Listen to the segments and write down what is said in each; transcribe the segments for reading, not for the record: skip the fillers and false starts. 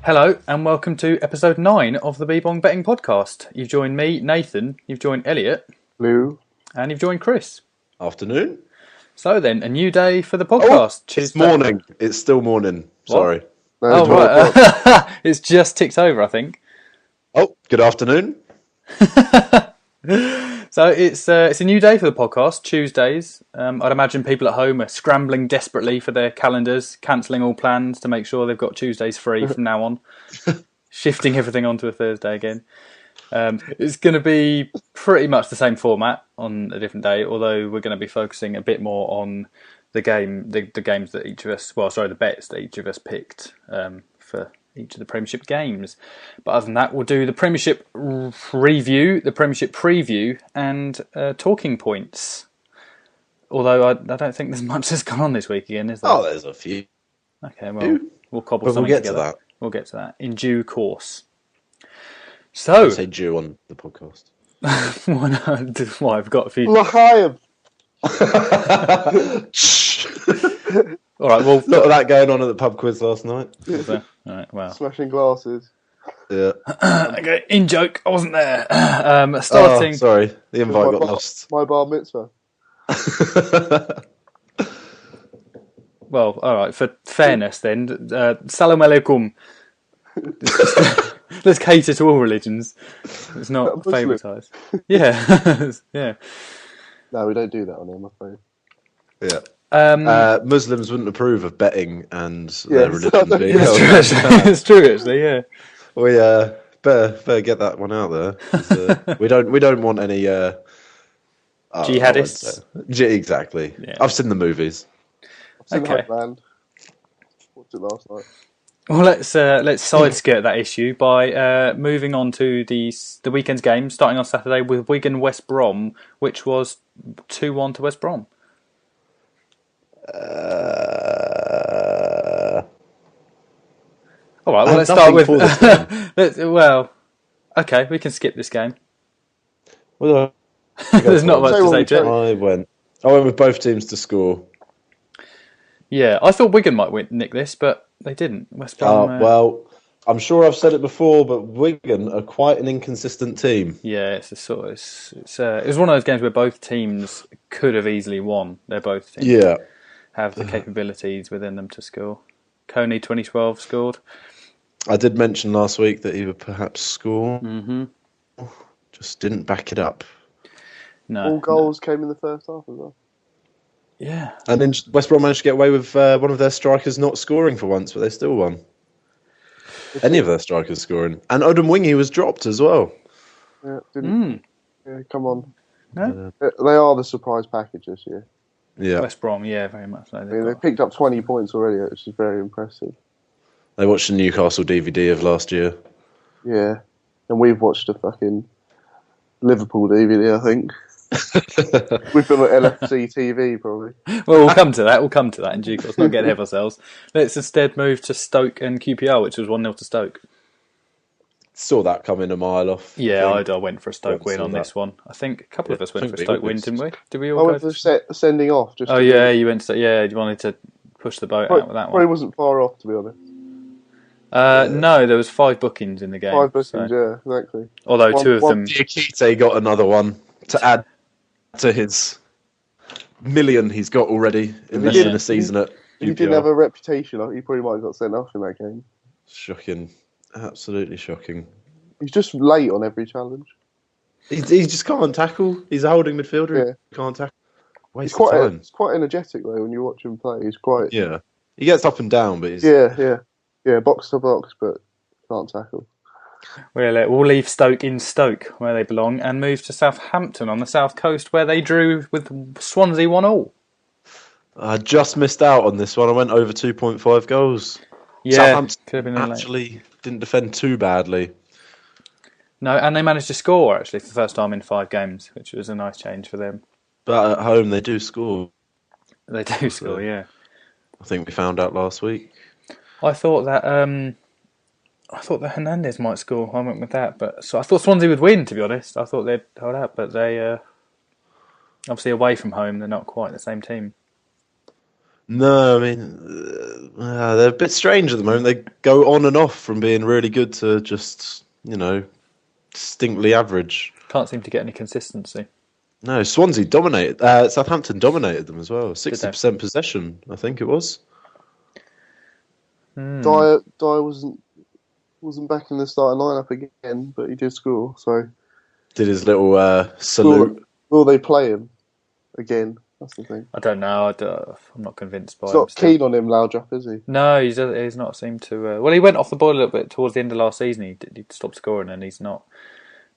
Hello and welcome to episode 9 of the Bebong Betting Podcast. You've joined me, Nathan, you've joined Elliot. Hello. And you've joined Chris. Afternoon. So then, a new day for the podcast. It's morning. It's still morning. Sorry. Oh, right. It's just ticked over, I think. Oh, good afternoon. So it's a new day for the podcast, Tuesdays. I'd imagine people at home are scrambling desperately for their calendars, cancelling all plans to make sure they've got Tuesdays free from now on, shifting everything onto a Thursday again. It's going to be pretty much the same format on a different day, although we're going to be focusing a bit more on the games that each of us, the bets that each of us picked for each of the Premiership games. But other than that, we'll do the Premiership review, the Premiership preview, and talking points. Although I don't think there's much that's gone on this week again, is there? Oh, there's a few. Okay, well, we'll cobble but something we'll get together. to that. We'll get to that in due course. So, I say Jew on the podcast. Why I've got a few. L'chaim. All right, well, a lot of that going on at the pub quiz last night. All right, well, Smashing glasses. Yeah. Okay, in joke, I wasn't there. Starting. Oh, sorry, the invite got lost. My bar mitzvah. Well, all right. For fairness, then, salam alaikum. Let's cater to all religions. It's not favouritised. Yeah, yeah. No, we don't do that on here, I'm afraid. Yeah. Muslims wouldn't approve of betting and their religion being held. It's true, actually. Yeah. We better get that one out there. We don't want any jihadists. Exactly. Yeah. I've seen the movies. I've seen Okay. Band. Watched it last night. Well, let's side skirt that issue by moving on to the weekend's game, starting on Saturday with Wigan West Brom, which was 2-1 to West Brom. All right, well, let's start with. Okay, we can skip this game. Well, There's not much to say to it. I went with both teams to score. Yeah, I thought Wigan might nick this, but they didn't. West Brom. Well, I'm sure I've said it before, but Wigan are quite an inconsistent team. Yeah, it was one of those games where both teams could have easily won. They're both teams have the capabilities within them to score. Coney 2012 scored. I did mention last week that he would perhaps score. Mm-hmm. Just didn't back it up. No, all goals came in the first half as well. Yeah. And then West Brom managed to get away with one of their strikers not scoring for once, but they still won. Any of their strikers scoring. And Odom Wingy was dropped as well. Yeah, yeah, come on. No? They are the surprise package this year. Yeah. West Brom, yeah, very much so. They picked up 20 points already, which is very impressive. They watched the Newcastle DVD of last year. Yeah. And we've watched a fucking Liverpool DVD, I think. We've been on LFC TV, probably. Well, we'll come to that in due course. Not get ahead of ourselves. Let's instead move to Stoke and QPR, which was 1-0 to Stoke. Saw that coming a mile off. Yeah, I went for a Stoke win on this one. I think a couple of us went for a Stoke win, didn't we? Did we all I went for sending off. Just you went to... Yeah, you wanted to push the boat out with that one. Probably wasn't far off, to be honest. No, there was 5 bookings in the game. 5 bookings, yeah, exactly. Although two of them... Diakite got another one to add to his million he's got already in less than a season at QPR. If he didn't have a reputation, he probably might have got sent off in that game. Shocking. Absolutely shocking. He's just late on every challenge. He just can't tackle. He's a holding midfielder. Yeah. He can't tackle. He's quite energetic, though, when you watch him play. He's quite... Yeah. He gets up and down, but he's... Yeah, box to box, but can't tackle. We'll leave Stoke in Stoke, where they belong, and move to Southampton on the south coast, where they drew with Swansea 1-1. I just missed out on this one. I went over 2.5 goals. Yeah, Southampton actually didn't defend too badly. No, and they managed to score, actually, for the first time in 5 games, which was a nice change for them. But at home, they do score. They do score, yeah. I think we found out last week. I thought that Hernandez might score. I went with that, but so I thought Swansea would win. To be honest, I thought they'd hold out, but they obviously away from home, they're not quite the same team. No, I mean, they're a bit strange at the moment. They go on and off from being really good to just, distinctly average. Can't seem to get any consistency. No, Swansea dominated. Southampton dominated them as well. 60% possession, I think it was. Dyer wasn't back in the starting lineup again, but he did score. So did his little salute. Will they play him again? That's the thing. I don't know. I'm not convinced by He's him. not keen on him, Laudrup, is he? No, he's not seemed to. Well, he went off the boil a little bit towards the end of last season. He stopped scoring, and he's not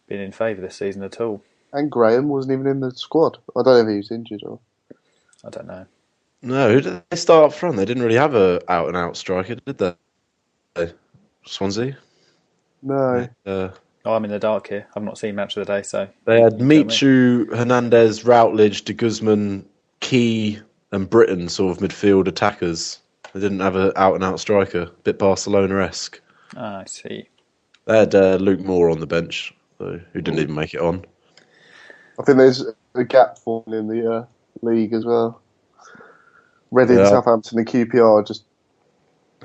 been in favour this season at all. And Graham wasn't even in the squad. I don't know if he was injured or. I don't know. No, who did they start up front? They didn't really have a out and out striker, did they? Swansea. No. I'm in the dark here. I've not seen Match of the Day, so they had Michu, Hernandez, Routledge, De Guzman, Key, and Britton sort of midfield attackers. They didn't have an out and out striker, a bit Barcelona-esque. I see. They had Luke Moore on the bench, who didn't even make it on. I think there's a gap forming in the league as well. Reading, Southampton, and QPR just.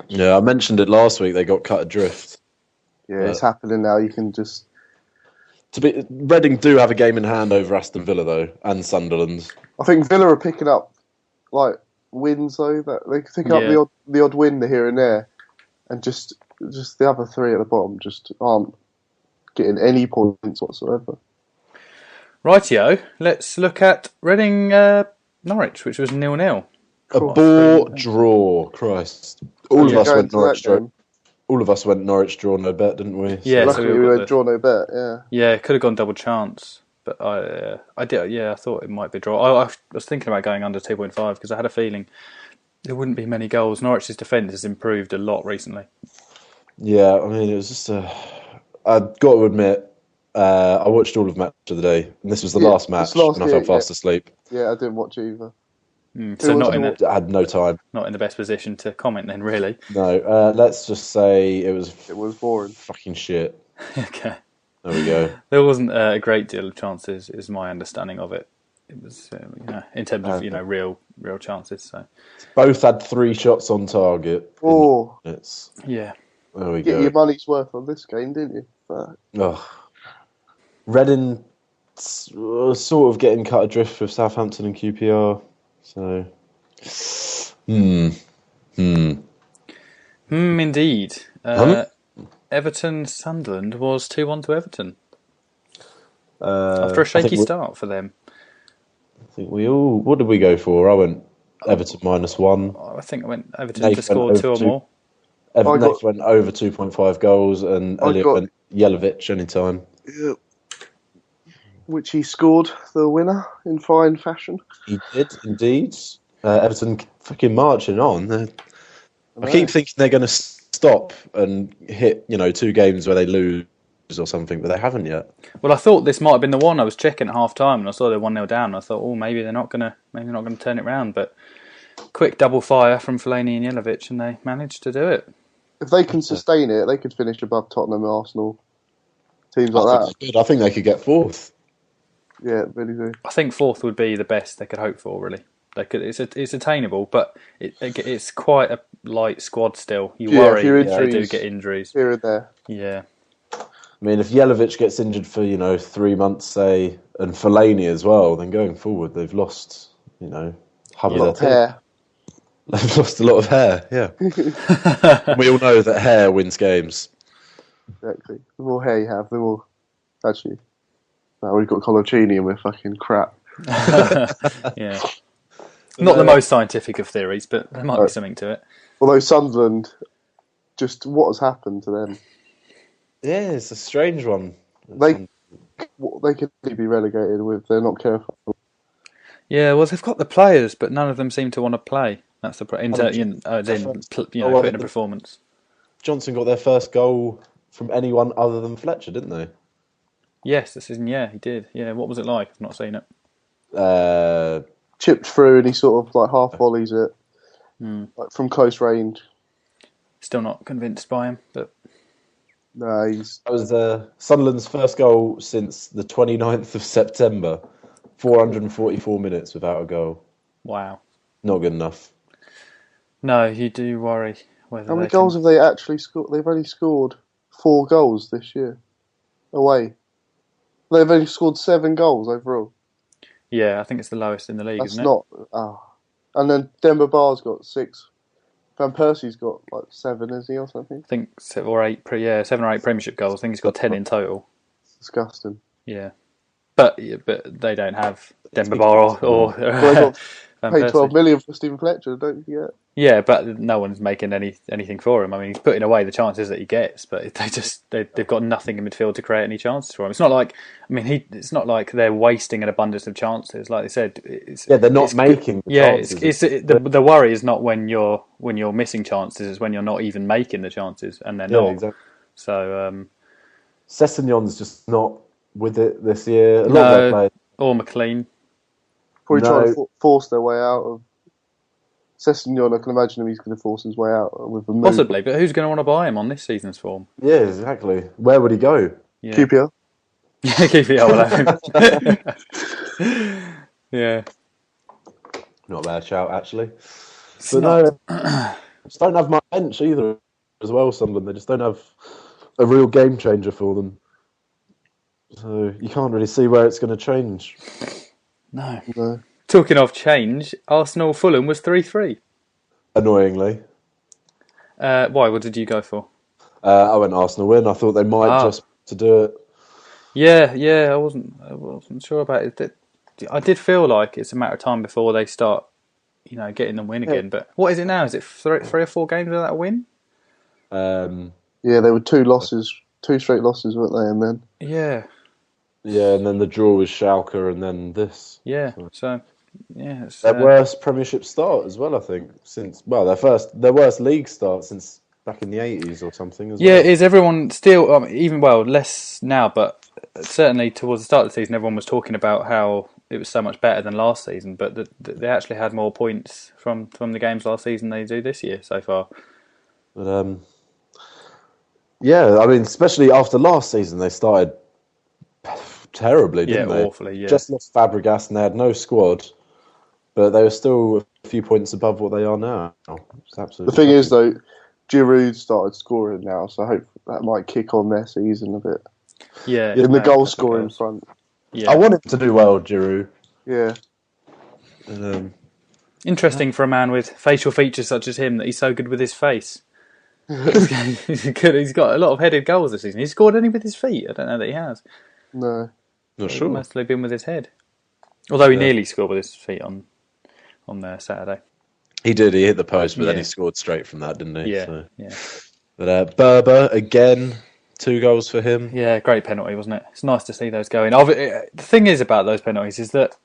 Yeah, I mentioned it last week. They got cut adrift. Yeah, it's happening now. You can just. Reading do have a game in hand over Aston Villa though, and Sunderland. I think Villa are picking up wins though. That they pick up the odd win here and there, and just the other three at the bottom just aren't getting any points whatsoever. Rightio, let's look at Reading Norwich, which was 0-0. A bore draw, Christ! All of us went Norwich draw. All of us went Norwich draw, no bet, didn't we? Yeah, luckily we went draw, no bet. Yeah. Yeah, it could have gone double chance, but I did. Yeah, I thought it might be draw. I was thinking about going under 2.5 because I had a feeling there wouldn't be many goals. Norwich's defence has improved a lot recently. Yeah, I mean, it was just I've got to admit, I watched all of Match of the Day, and this was the last match, and I fell fast asleep. Yeah, I didn't watch either. So I had no time. Not in the best position to comment then, really. No, let's just say it was boring. Fucking shit. Okay. There we go. There wasn't a great deal of chances, is my understanding of it. It was, in terms of real chances. So both had 3 shots on target. Oh, yeah. There we go. Get your money's worth on this game, didn't you? Reading sort of getting cut adrift with Southampton and QPR. So, indeed. Everton Sunderland was 2-1 to Everton after a shaky start for them. I think we all. What did we go for? I went Everton -1. I think I went Everton to score 2 or more. Everton went over 2.5 goals, and Elliot went Jelavic anytime. Yeah. Which he scored the winner in fine fashion. He did indeed. Everton fucking marching on. I keep thinking they're going to stop and hit 2 games where they lose or something, but they haven't yet. Well, I thought this might have been the one. I was checking at half time and I saw they're 1-0 down. And I thought, maybe they're not going to turn it round. But quick double fire from Fellaini and Jelavic, and they managed to do it. If they can sustain it, they could finish above Tottenham and Arsenal. Teams like that. I think they could get 4th. Yeah, really do. I think 4th would be the best they could hope for. Really, they could. It's attainable, but it's quite a light squad still. You worry if they do get injuries here and there. Yeah, I mean, if Jelavic gets injured for 3 months, say, and Fellaini as well, then going forward they've lost half of their hair. They've lost a lot of hair. Yeah, we all know that hair wins games. Exactly. The more hair you have, the more actually. No, we've got Coloccini and we're fucking crap. Yeah. Not the most scientific of theories, but there might be something to it. Although Sunderland, just what has happened to them? Yeah, it's a strange one. They could be relegated if they're not careful. Yeah, well, they've got the players, but none of them seem to want to play. That's the putting a performance. Johnson got their first goal from anyone other than Fletcher, didn't they? Yes, this season. Yeah, he did. Yeah, what was it like? I've not seen it. Chipped through and he sort of half volleys it from close range. Still not convinced by him, but no, that was Sunderland's first goal since the 29th of September. 444 minutes without a goal. Wow, not good enough. No, you do worry whether How many they goals can... have they actually scored? They've only scored 4 goals this year. Away. They've only scored 7 goals overall. Yeah, I think it's the lowest in the league, That's isn't it? not... And then Demba Ba's got 6. Van Persie's got 7, is he, or something? I think 7 or 8 Premiership goals. I think he's got 10 in total. It's disgusting. Yeah. But they don't have Demba Ba or Well, Van they got paid Persie. 12 million for Stephen Fletcher, don't you get? Yeah, but no one's making anything for him. I mean, he's putting away the chances that he gets, but they've got nothing in midfield to create any chances for him. It's not like it's not like they're wasting an abundance of chances. Like they said, they're not making. The worry is not when you're missing chances; it's when you're not even making the chances, and they're not. Exactly. So Sessegnon's just not with it this year. A lot of no, their players. or McLean. Probably trying to force their way out of Sessegnon. I can imagine him. He's going to force his way out with a move. Possibly, but who's going to want to buy him on this season's form? Yeah, exactly. Where would he go? Yeah. QPR. Yeah, QPR will have him. Yeah. Not a bad shout, actually. It's But not- no, just don't have much bench either as well, Sunderland. They just don't have a real game changer for them. So you can't really see where it's going to change. No. Talking of change, Arsenal Fulham was 3-3. Annoyingly. Why? What did you go for? I went Arsenal win. I thought they might just to do it. Yeah. I wasn't sure about it. I did feel like it's a matter of time before they start, getting them win again. But what is it now? Is it 3 or 4 games without a win? Yeah, they were 2 straight losses, weren't they? And then Yeah, and then the draw with Schalke, and then this. Yeah. So it's their worst Premiership start as well. I think since their worst league start since back in the 80s or something. It is. Everyone still less now, but certainly towards the start of the season, everyone was talking about how it was so much better than last season. But they actually had more points from the games last season than they do this year so far. But I mean, especially after last season, they started terribly, didn't they? Awfully, yeah. Just lost Fabregas and they had no squad, but they were still a few points above what they are now. It's absolutely. The thing is, though, Giroud started scoring now, so I hope that might kick on their season a bit. Yeah, in the goal scoring front. Yeah. I want him to do well, Giroud. Yeah. Interesting for a man with facial features such as him that he's so good with his face. He's got a lot of headed goals this season. He's scored any with his feet? I don't know that he has. No. Not sure. It must have been with his head. Although he nearly scored with his feet on Saturday. He did. He hit the post, but then he scored straight from that, didn't he? Yeah. So. Yeah. But Berber, again, 2 goals for him. Yeah, great penalty, wasn't it? It's nice to see those going. The thing is about those penalties is that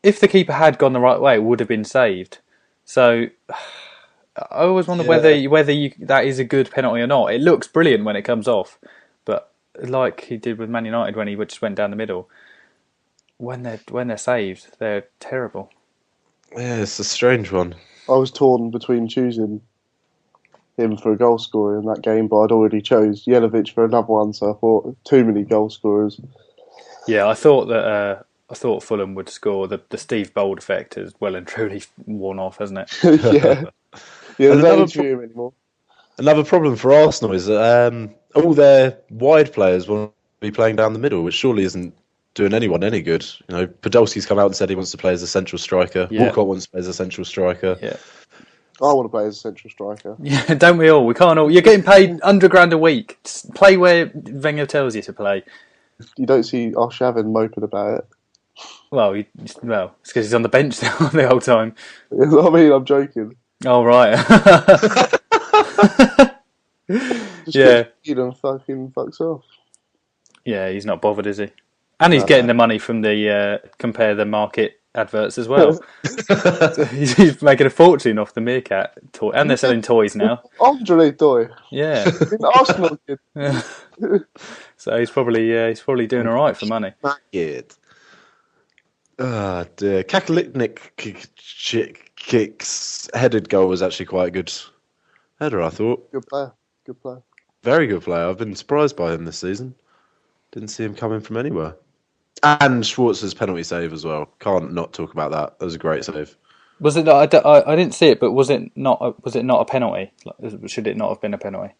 if the keeper had gone the right way, it would have been saved. So I always wonder whether that is a good penalty or not. It looks brilliant when it comes off, but like he did with Man United when he just went down the middle, when they're saved, they're terrible. Yeah, it's a strange one. I was torn between choosing him for a goal scorer in that game, but I'd already chose Jelavic for another one, so I thought too many goal scorers. Yeah, I thought Fulham would score. The Steve Bold effect has well and truly worn off, hasn't it? Yeah, there's no him anymore. Another problem for Arsenal is that all their wide players will be playing down the middle, which surely isn't doing anyone any good. Podolski's come out and said he wants to play as a central striker. Yeah. Walcott wants to play as a central striker. Yeah. I want to play as a central striker. Yeah, don't we all? We can't all. You're getting paid £100 a week. Just play where Wenger tells you to play. You don't see Arshavin moping about it. Well, it's because he's on the bench the whole time. I mean, I'm joking. Oh, right. Yeah. He fucking fucks off. Yeah, he's not bothered, is he? And he's getting the money from the Compare the Market adverts as well. So he's making a fortune off the Meerkat toy, and they're selling toys now. Andre toy. Yeah. In Arsenal kid. Yeah. So he's probably doing all right for money. Good. Ah, dear. Kakalipnik kicks headed goal was actually quite a good header, I thought. Good player. Very good player. I've been surprised by him this season. Didn't see him coming from anywhere. And Schwartz's penalty save as well. Can't not talk about that. That was a great save. Was it? I didn't see it, but was it not? Was it not a penalty? Should it not have been a penalty?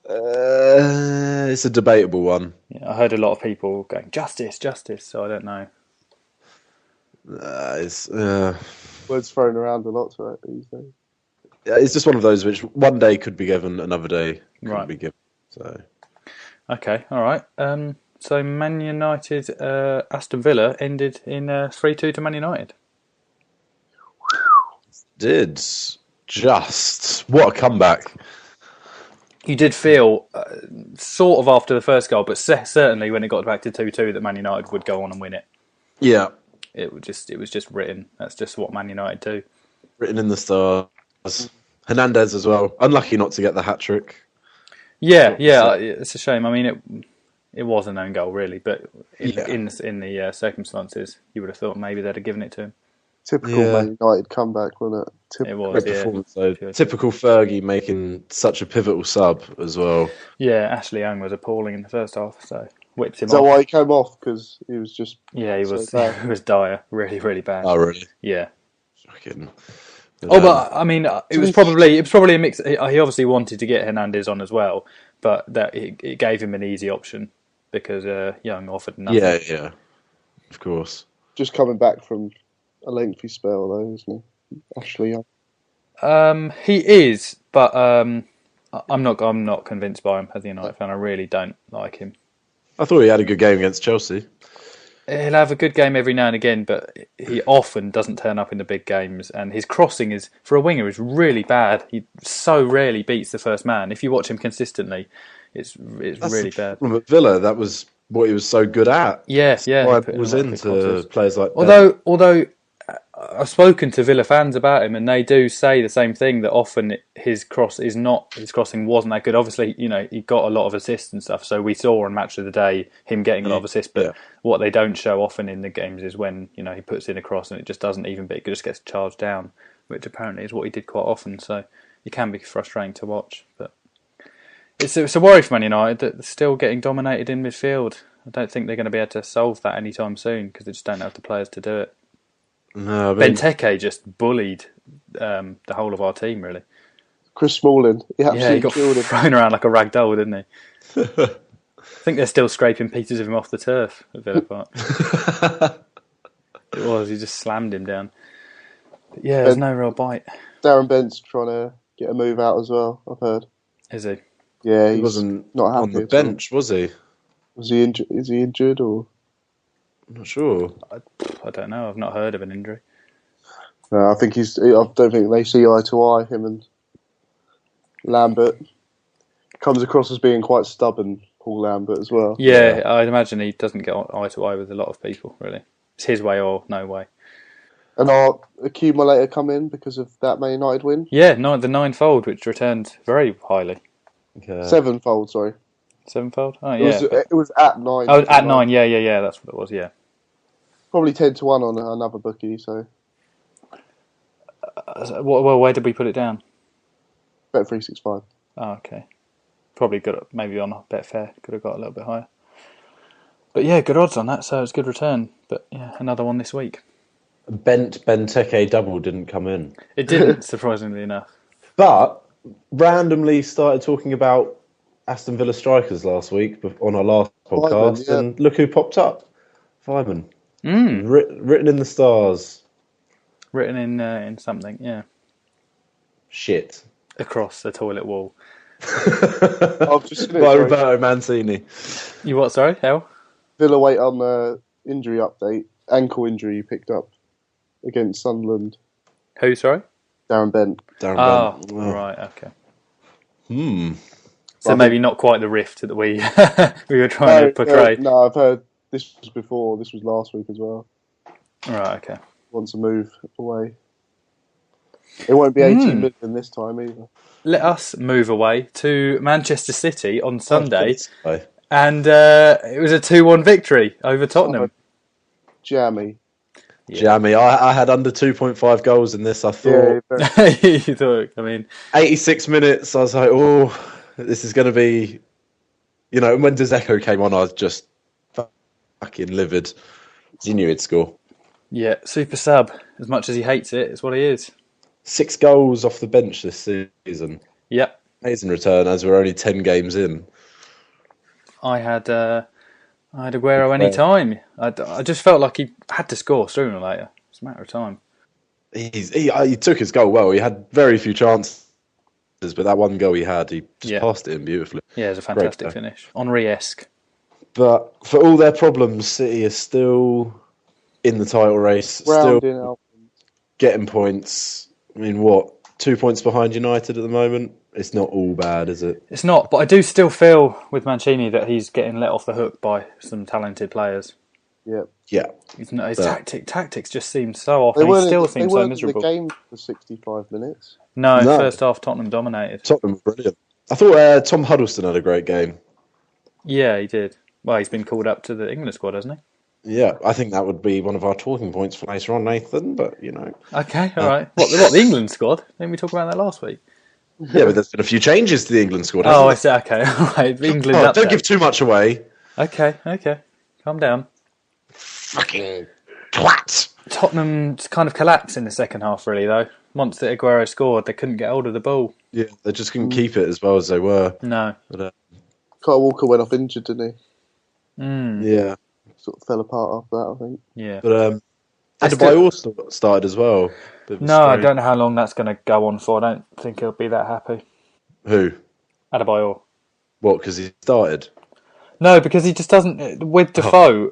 It's a debatable one. Yeah, I heard a lot of people going justice, justice. So I don't know. It's Words thrown around a lot right, these days. Yeah, it's just one of those which one day could be given, another day couldn't be given. So okay, all right. So Man United, Aston Villa ended in 3-2 to Man United. Did just what a comeback! You did feel sort of after the first goal, but certainly when it got back to 2-2 that Man United would go on and win it. Yeah, it was just written. That's just what Man United do. Written in the stars. Hernandez as well. Unlucky not to get the hat trick. Yeah, it's a shame. I mean, it was an own goal really, but in the circumstances, you would have thought maybe they'd have given it to him. Typical Man United comeback, wasn't it? It was, performance, though. Typical Fergie making such a pivotal sub as well. Yeah, Ashley Young was appalling in the first half, so whipped him off. Is that why he came off? Because he was just... Yeah, he was dire. Really, really bad. Oh, really? Yeah. Fucking... but I mean, it was probably a mix. He obviously wanted to get Hernandez on as well, but that it gave him an easy option because Young offered nothing. Yeah, of course. Just coming back from a lengthy spell, though, isn't he? Ashley Young. He is, but I'm not convinced by him as a United fan. I really don't like him. I thought he had a good game against Chelsea. He'll have a good game every now and again, but he often doesn't turn up in the big games. And his crossing is, for a winger, is really bad. He so rarely beats the first man. If you watch him consistently, it's really bad. From Villa, that was what he was so good at. Yeah. Why it was into players like that. Although I've spoken to Villa fans about him, and they do say the same thing, that often his crossing wasn't that good. Obviously, he got a lot of assists and stuff, so we saw on Match of the Day him getting a lot of assists. But what they don't show often in the games is when he puts in a cross and it just doesn't even beat, it just gets charged down, which apparently is what he did quite often. So it can be frustrating to watch, but it's a worry for Man United that they're still getting dominated in midfield. I don't think they're going to be able to solve that anytime soon because they just don't have the players to do it. No, Benteke just bullied the whole of our team, really. Chris Smalling. He got thrown around like a rag doll, didn't he? I think they're still scraping pieces of him off the turf at Villa Park. It was, he just slammed him down. But yeah, there's no real bite. Darren Bent's trying to get a move out as well, I've heard. Is he? Yeah, he wasn't not happy on the bench, was he? Was he injured? Is he injured or? I'm not sure. I don't know. I've not heard of an injury. No, I don't think they see eye to eye, him and Lambert. Comes across as being quite stubborn, Paul Lambert, as well. Yeah, I'd imagine he doesn't get eye to eye with a lot of people, really. It's his way or no way. And our accumulator come in because of that Man United win? Yeah, the ninefold, which returned very highly. Okay. Sevenfold, sorry. Sevenfold? Oh, yeah. It was at 9. Oh, at 9, yeah, that's what it was, yeah. Probably 10-1 on another bookie, so... Well, where did we put it down? Bet365. Oh, okay. Probably maybe on Betfair, could have got a little bit higher. But yeah, good odds on that, so it's a good return. But yeah, another one this week. Benteke double didn't come in. It didn't, surprisingly enough. But randomly started talking about Aston Villa strikers last week on our last podcast, and look who popped up. Vyman. Written in the stars. Written in something, yeah. Shit. Across the toilet wall. I've just seen it, by Roberto Mancini. You what, sorry? Hell? Villa wait on the injury update. Ankle injury picked up against Sunderland. Who, sorry? Darren Bent. Oh, right, okay. So maybe not quite the rift that we were trying to portray. No, I've heard this was before. This was last week as well. Right, okay. Wants to move away. It won't be 18 million this time either. Let us move away to Manchester City on Sunday. And it was a 2-1 victory over Tottenham. Jammy. Yeah. Jammy. I had under 2.5 goals in this, I thought. Yeah, you thought, 86 minutes, I was like, oh, this is going to be... and when Dzeko came on, I was just fucking livid. You knew he'd score. Yeah, super sub. As much as he hates it, it's what he is. 6 goals off the bench this season. Yep. Amazing return, as we're only 10 games in. I had Aguero any time. I just felt like he had to score sooner or later. It's a matter of time. He took his goal well. He had very few chances, but that one goal he had, he just passed it in beautifully. Yeah, it was a fantastic finish. Henry-esque. But for all their problems, City is still in the title race, still getting points. I mean, 2 points behind United at the moment? It's not all bad, is it? It's not, but I do still feel with Mancini that he's getting let off the hook by some talented players. Yeah. His tactics just seem so off, and he still seems so miserable. They weren't in the game for 65 minutes. No, first half Tottenham dominated. Tottenham were brilliant. I thought Tom Huddleston had a great game. Yeah, he did. Well, he's been called up to the England squad, hasn't he? Yeah, I think that would be one of our talking points for later on, Nathan, but, you know. Okay, all right. What, the England squad? Didn't we talk about that last week? Yeah, but there's been a few changes to the England squad, I see. Okay, all right. England don't give too much away. Okay. Calm down. Fucking twat. Tottenham kind of collapsed in the second half, really, though. Once the Aguero scored, they couldn't get hold of the ball. Yeah, they just couldn't keep it as well as they were. No. But, Kyle Walker went off injured, didn't he? Yeah. Sort of fell apart after that, I think. Yeah. But Adebayor started as well. No, I don't know how long that's going to go on for. I don't think he'll be that happy. Who? Adebayor. What, because he started? No, because he just doesn't. With Defoe,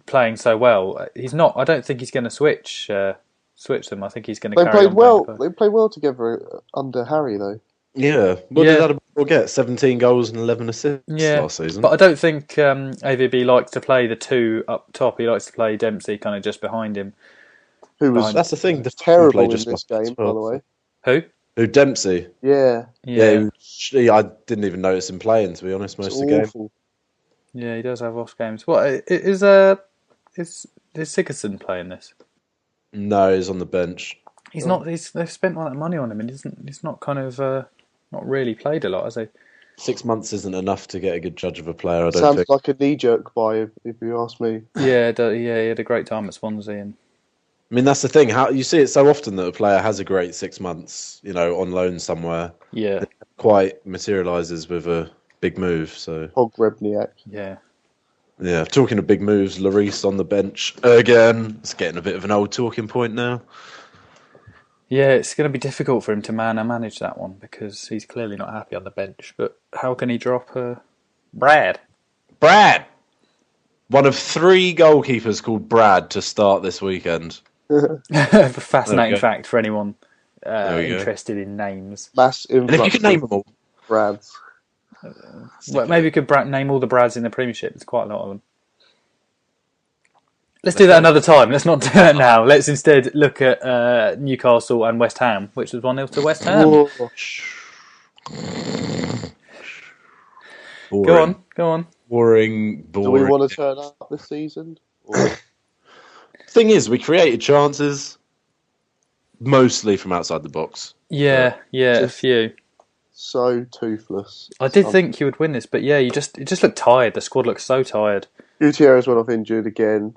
playing so well, he's not. I don't think he's going to switch them. I think he's going to. They played well. They played well together under Harry, though. Yeah. What did Adebayor get? 17 goals and 11 assists last season. But I don't think AVB likes to play the two up top. He likes to play Dempsey kind of just behind him. That's the thing. The terrible in this game, by the way. Who, Dempsey? Yeah. I didn't even notice him playing, to be honest, most of the game. Yeah, he does have off games. What is Sigurdsson playing this? No, he's on the bench. He's not. They've spent all that money on him, and he's not kind of not really played a lot, has he? 6 months isn't enough to get a good judge of a player. I don't Sounds think. like a knee-jerk buy, if you ask me. Yeah, he had a great time at Swansea, and I mean, that's the thing. How you see it so often that a player has a great 6 months, on loan somewhere. Yeah, it quite materialises with a big move. So Pogrebniak. Yeah. Talking of big moves, Lloris on the bench again. It's getting a bit of an old talking point now. Yeah, it's going to be difficult for him to manage that one because he's clearly not happy on the bench. But how can he drop Brad? One of 3 goalkeepers called Brad to start this weekend. Fascinating fact for anyone interested in names. And if you could name them all. Brads. Well, maybe you could name all the Brads in the Premiership. There's quite a lot of them. Let's do that another time. Let's not do that now. Let's instead look at Newcastle and West Ham, which was 1-0 to West Ham. Go on. Boring. Do we want to turn up this season? Thing is, we created chances mostly from outside the box. Yeah, a few. So toothless. I did think you would win this, but yeah, it just looked tired. The squad looked so tired. Gutierrez went off injured again.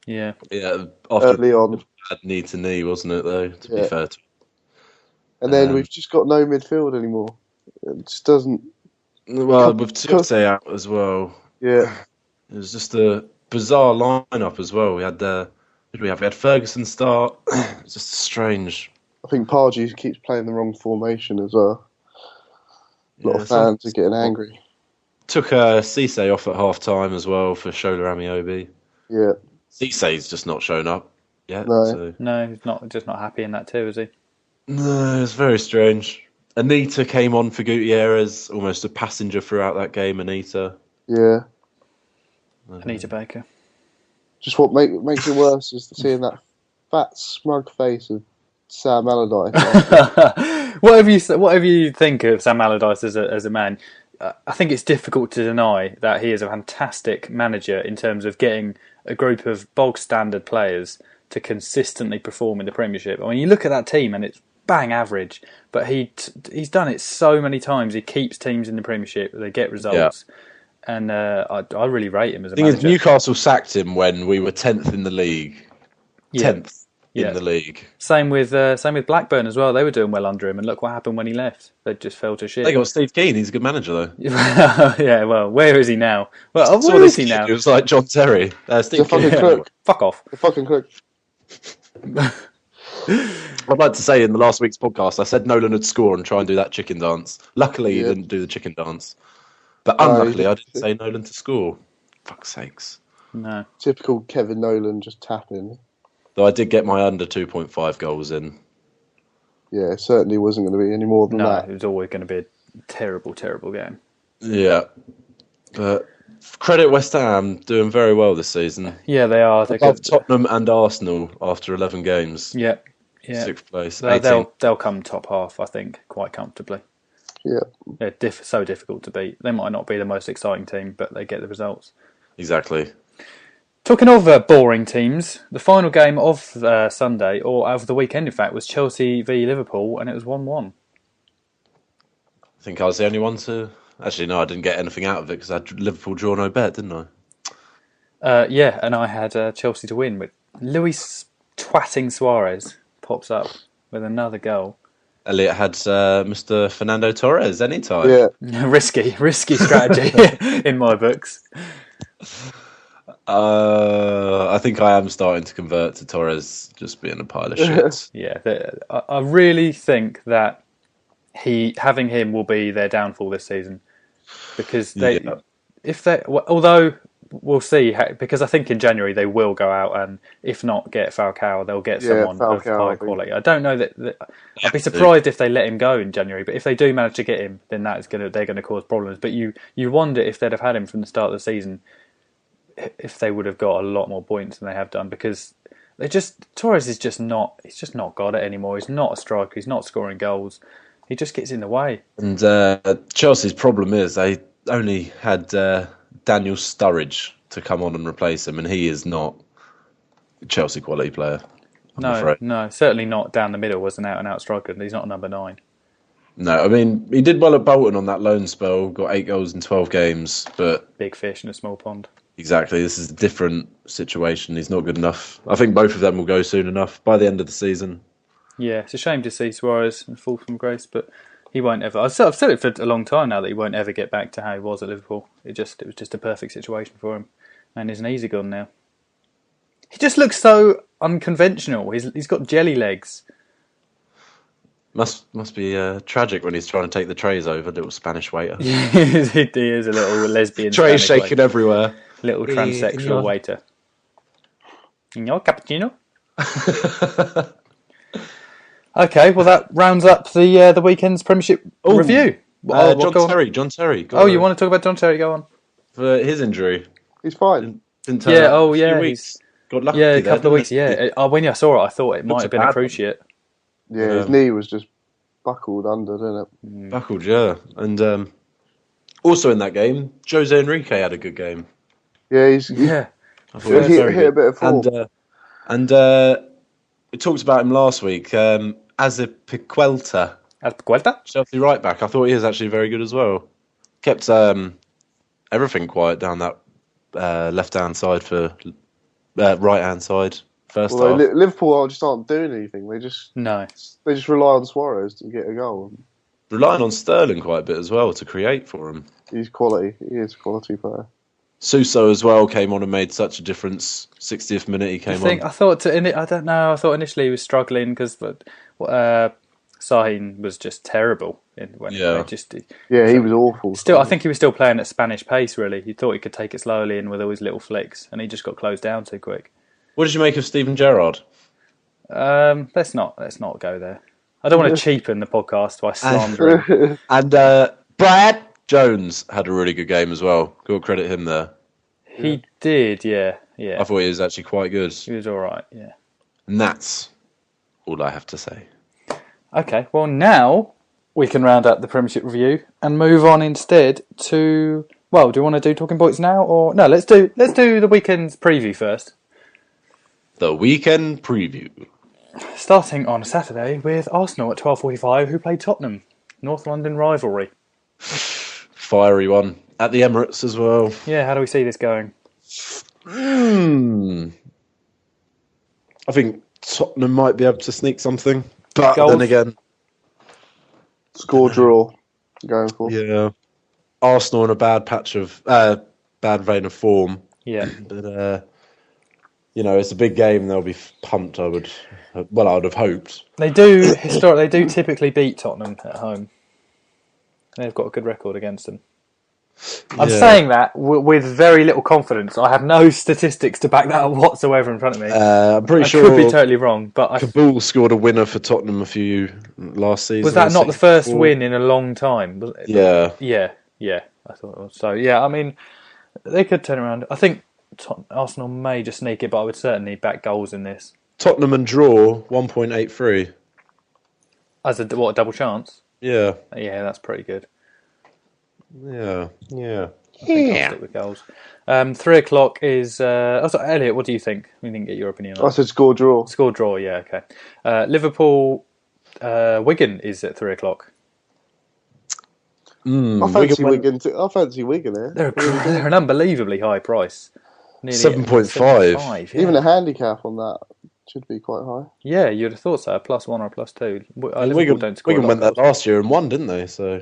Yeah. Early on. Bad knee to knee, wasn't it, though, to be fair to him. And then we've just got no midfield anymore. It just doesn't... Well, with Torres out as well. Yeah. It was just a bizarre lineup as well. We had we had Ferguson start. It's just strange. I think Pardew keeps playing the wrong formation as well. A lot of fans are getting angry. Took Cisse off at half time as well for Shola Amiobi. Yeah. Cisse's just not shown up yet. No, he's just not happy in that too, is he? No, it's very strange. Anita came on for Gutierrez, almost a passenger throughout that game, Anita. Yeah. Anita Baker. Just what makes it worse is seeing that fat, smug face of Sam Allardyce. Whatever you think of Sam Allardyce as a man, I think it's difficult to deny that he is a fantastic manager in terms of getting a group of bog standard players to consistently perform in the Premiership. I mean, you look at that team and it's bang average, but he's done it so many times. He keeps teams in the Premiership; they get results. and I really rate him as a The thing manager. is, Newcastle sacked him when we were 10th in the league. 10th in the league. Same with Blackburn as well. They were doing well under him, and look what happened when he left. They just fell to shit. They got Steve Keane. He's a good manager, though. Yeah, well, where is he now? Well, So where is he now? It was like John Terry. Steve He's a fucking Keane. crook. Fuck off. The fucking crook. I'd like to say in the last week's podcast, I said Nolan would score and try and do that chicken dance. Luckily, he didn't do the chicken dance. But unluckily, I didn't say Nolan to score. Fuck's sakes. No. Typical Kevin Nolan just tapping. Though I did get my under 2.5 goals in. Yeah, it certainly wasn't going to be any more than that. No, it was always going to be a terrible, terrible game. Yeah. But credit West Ham, doing very well this season. Yeah, they are. They're Above good. Tottenham and Arsenal after 11 games. Yeah. 6th place. They'll come top half, I think, quite comfortably. Yeah. They're so difficult to beat. They might not be the most exciting team, but they get the results. Exactly. Talking of boring teams, the final game of Sunday, or of the weekend in fact, was Chelsea v Liverpool, and it was 1-1. I think I was the only one to... Actually, no, I didn't get anything out of it because I had Liverpool draw no bet, didn't I? Yeah, and I had Chelsea to win with Luis twatting Suarez pops up with another goal. Elliot had Mr. Fernando Torres anytime. Yeah. risky strategy in my books. I think I am starting to convert to Torres just being a pile of shit. Yeah, I really think that having him will be their downfall this season because although we'll see, because I think in January they will go out and if not get Falcao, they'll get someone of high quality. I don't know that I'd be surprised if they let him go in January, but if they do manage to get him, then they're going to cause problems. But you wonder if they'd have had him from the start of the season, if they would have got a lot more points than they have done, because Torres is just not got it anymore. He's not a striker. He's not scoring goals. He just gets in the way. And Chelsea's problem is they only had Daniel Sturridge to come on and replace him, and he is not a Chelsea quality player. I'm afraid. No, certainly not down the middle as an out-and-out striker. He's not a number 9. No, I mean, he did well at Bolton on that loan spell, got 8 goals in 12 games, but... Big fish in a small pond. Exactly, this is a different situation. He's not good enough. I think both of them will go soon enough by the end of the season. Yeah, it's a shame to see Suarez fall from grace, but he won't ever. I've said it for a long time now that he won't ever get back to how he was at Liverpool. It was just a perfect situation for him, and he's an easy gun now. He just looks so unconventional. He's got jelly legs. Must be tragic when he's trying to take the trays over, little Spanish waiter. He is a little lesbian. Trays Spanish shaking waiter. Everywhere. Little transsexual waiter. No cappuccino. Okay, well that rounds up the weekend's Premiership review. John Terry. You want to talk about John Terry? Go on. For his injury. He's fine. Didn't turn up for a few weeks. Got lucky a couple of weeks. Yeah, when I saw it, I thought it might have been a cruciate. Yeah, his knee was just buckled under, didn't it? Buckled, yeah. And also in that game, Jose Enrique had a good game. Yeah, I thought he hit a bit of form. And we talked about him last week. Azpilicueta, Chelsea right back. I thought he was actually very good as well. Kept everything quiet down that left hand side for right hand side. First half. Liverpool just aren't doing anything. They just rely on Suarez to get a goal. Relying on Sterling quite a bit as well to create for him. He's quality. He is a quality player. Suso as well came on and made such a difference. 60th minute he came on. I thought initially he was struggling because Sahin was just terrible. He was awful. I think he was still playing at Spanish pace. Really, he thought he could take it slowly and with all his little flicks, and he just got closed down too quick. What did you make of Steven Gerrard? Let's not go there. I don't want to cheapen the podcast by slandering. And Brad Jones had a really good game as well. Got to credit him there. He did, yeah. I thought he was actually quite good. He was all right, yeah. And that's all I have to say. Okay, well now we can round up the Premiership review and move on instead to. Well, do you want to do talking points now, or no? Let's do the weekend's preview first. The weekend preview. Starting on Saturday with Arsenal at 12:45, who played Tottenham. North London rivalry. Fiery one. at the Emirates as well. Yeah, how do we see this going? I think Tottenham might be able to sneak something, but Goals? then again, Score draw. Going for. yeah, Arsenal in a bad bad vein of form. Yeah. But it's a big game. They'll be pumped. I would have hoped. They do typically beat Tottenham at home. They've got a good record against them. I'm saying that with very little confidence. I have no statistics to back that up whatsoever in front of me. I'm pretty sure I could be totally wrong, but Kabul scored a winner for Tottenham last season. Was that not the first win in a long time? Yeah. Yeah. I thought it was. So yeah, I mean, they could turn around. I think Arsenal may just sneak it, but I would certainly back goals in this. Tottenham and draw 1.83 as a double chance. Yeah, that's pretty good. Yeah. I think I'll stick with goals. 3 o'clock is. Elliot, what do you think? We didn't get your opinion on. I said score draw. Score draw. Yeah, okay. Liverpool, Wigan is at 3 o'clock. I fancy Wigan. I fancy Wigan. They're an unbelievably high price. 7.5. Even a handicap on that should be quite high. Yeah, you'd have thought so. A +1 or a +2. Wigan went that last year and won, didn't they? So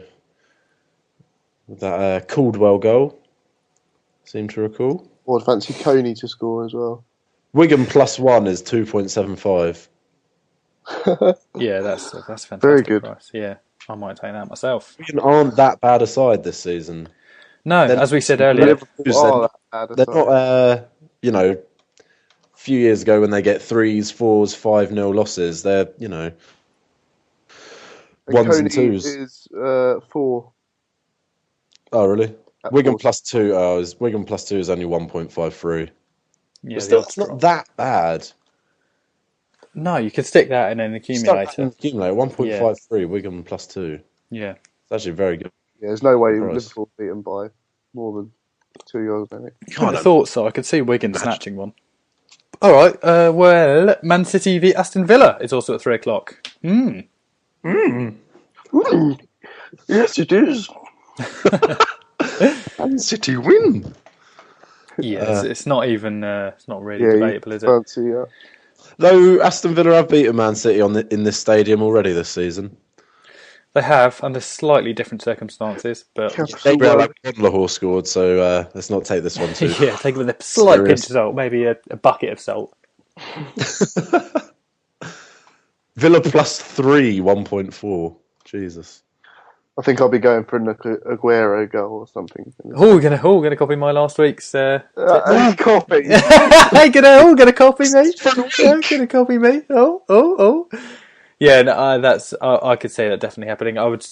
with that Caldwell goal, seem to recall. Or I'd fancy Coney to score as well. Wigan +1 is 2.75. Yeah, that's fantastic. Very good. Price. Yeah, I might take that myself. Wigan aren't that bad a side this season. No, as we said earlier, they're not. A few years ago when they get 3s, 4s, 5-0 losses, they're 1s and 2s. Is 4. Oh really? Wigan +2. Wigan +2 is only 1.53. Yeah, still, it's not that bad. No, you could stick that in an accumulator. Accumulator 1.53. Wigan +2. Yeah, it's actually very good. Yeah, there's no way Liverpool beat them by more than 2 goals, I think. I thought so. I could see Wigan snatching one. All right. Well, Man City v Aston Villa is also at 3 o'clock. Yes, it is. Man City win. Yes, it's not even. It's not really debatable, is it? Fancy, Though Aston Villa have beaten Man City in this stadium already this season. They have, under slightly different circumstances, but Lahore scored, so let's not take this one too. yeah, take it with a slight pinch of salt, maybe a bucket of salt. Villa +3, 1.4. Jesus. I think I'll be going for an Aguero goal or something. Oh, gonna copy my last week's. Copy. gonna copy me. Gonna copy me. Oh. Yeah, no, that's. I could see that definitely happening. I would.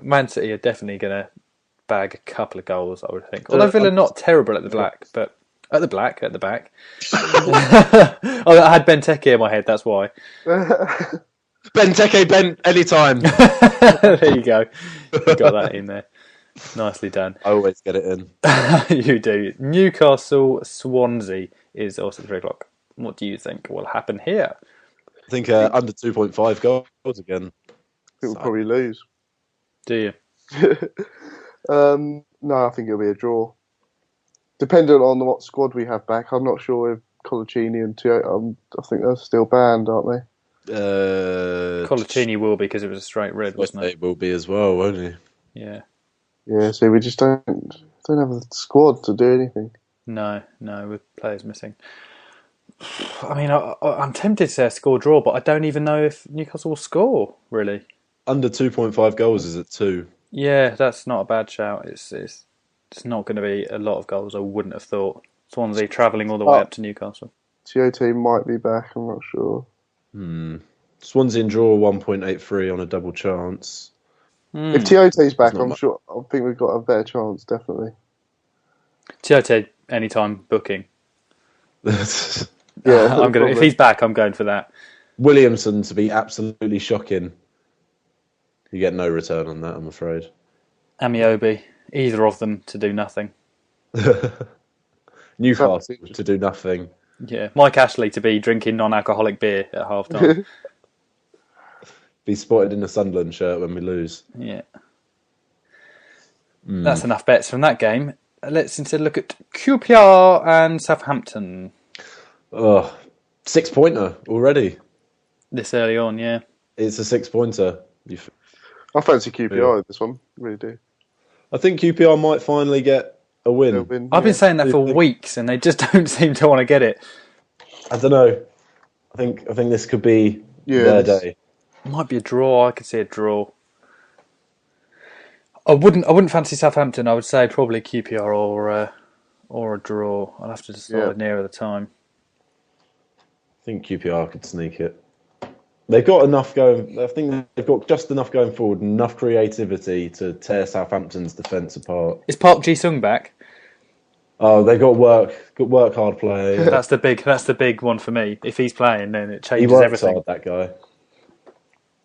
Man City are definitely gonna bag a couple of goals. I would think. Although Villa not terrible at the back. I had Benteke in my head. That's why. Benteke, anytime. There you go. You got that in there. Nicely done. I always get it in. You do. Newcastle, Swansea is also 3 o'clock. What do you think will happen here? I think under 2.5 goals again. I think we'll probably lose. Do you? No, I think it'll be a draw. Depending on what squad we have back, I'm not sure if Colaccini and Tio. I think they're still banned, aren't they? Colaccini will be because it was a straight red, wasn't it? It will be as well, won't he? Yeah. Yeah, so we just don't have a squad to do anything. No, with players missing. I mean, I'm tempted to say a score draw, but I don't even know if Newcastle will score, really. Under 2.5 goals is at 2. Yeah, that's not a bad shout. It's not going to be a lot of goals, I wouldn't have thought. Swansea travelling all the way up to Newcastle. Tio might be back, I'm not sure. Swansea and draw 1.83 on a double chance. If Tiote's back, I think we've got a better chance, definitely. Tiote, anytime booking. Yeah, if he's back, I'm going for that. Williamson to be absolutely shocking. You get no return on that, I'm afraid. Amiobi, either of them to do nothing. Newcastle to do nothing. Yeah, Mike Ashley to be drinking non-alcoholic beer at half time. Be spotted in a Sunderland shirt when we lose. Yeah. That's enough bets from that game. Let's instead look at QPR and Southampton. 6-pointer already. This early on, yeah. It's a 6-pointer. I fancy QPR in this one, really do. I think QPR might finally get a win. I've been saying that for weeks, and they just don't seem to want to get it. I don't know. I think this could be their day. It might be a draw. I could see a draw. I wouldn't fancy Southampton. I would say probably QPR or a draw. I'll have to decide nearer the time. I think QPR could sneak it. They've got enough going. I think they've got just enough going forward, enough creativity to tear Southampton's defence apart. Is Park Ji-sung back? Oh, they got work hard play. That's the big one for me. If he's playing, then it changes everything. He works hard, that guy.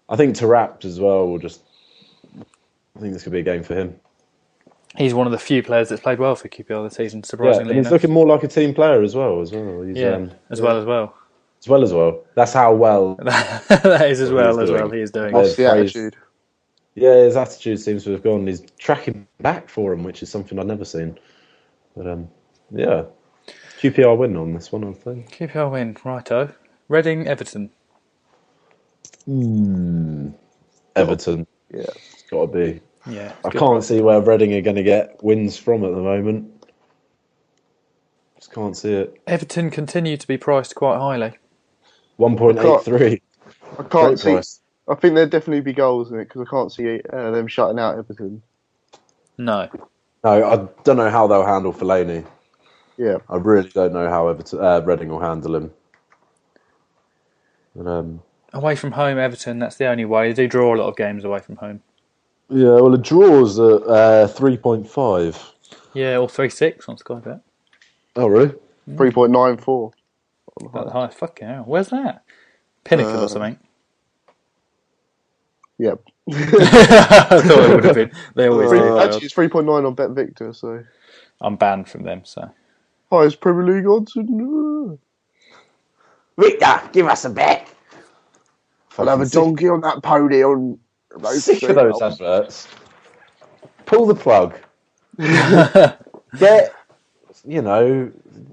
I think Tarap as well will just. I think this could be a game for him. He's one of the few players that's played well for QPR this season, surprisingly. And he's looking more like a team player as well. He's, as well. That's how well. That is as well he is doing. What's the attitude? Yeah, his attitude seems to have gone. He's tracking back for him, which is something I've never seen. But QPR win on this one, I think. QPR win, righto. Reading, Everton. Everton. Yeah. It's got to be. Yeah. I can't see where Reading are going to get wins from at the moment. Just can't see it. Everton continue to be priced quite highly. 1.83. I can't see. Price. I think there'd definitely be goals in it because I can't see them shutting out Everton. No, I don't know how they'll handle Fellaini. Yeah. I really don't know how Reading will handle him. But, away from home, Everton, that's the only way. They do draw a lot of games away from home. Yeah, well, a draw's at 3.5. Yeah, or 3.6 on Sky Bet. Oh, really? 3.94. That high, fucking hell. Where's that? Pinnacle or something? Yep. I thought it would have been. They always do. Actually, it's 3.9 on Bet Victor, so. I'm banned from them, so. Highest Premier League odds. Victor, give us a bet. I'll have a donkey on that pony on. Sick of those adverts. Pull the plug.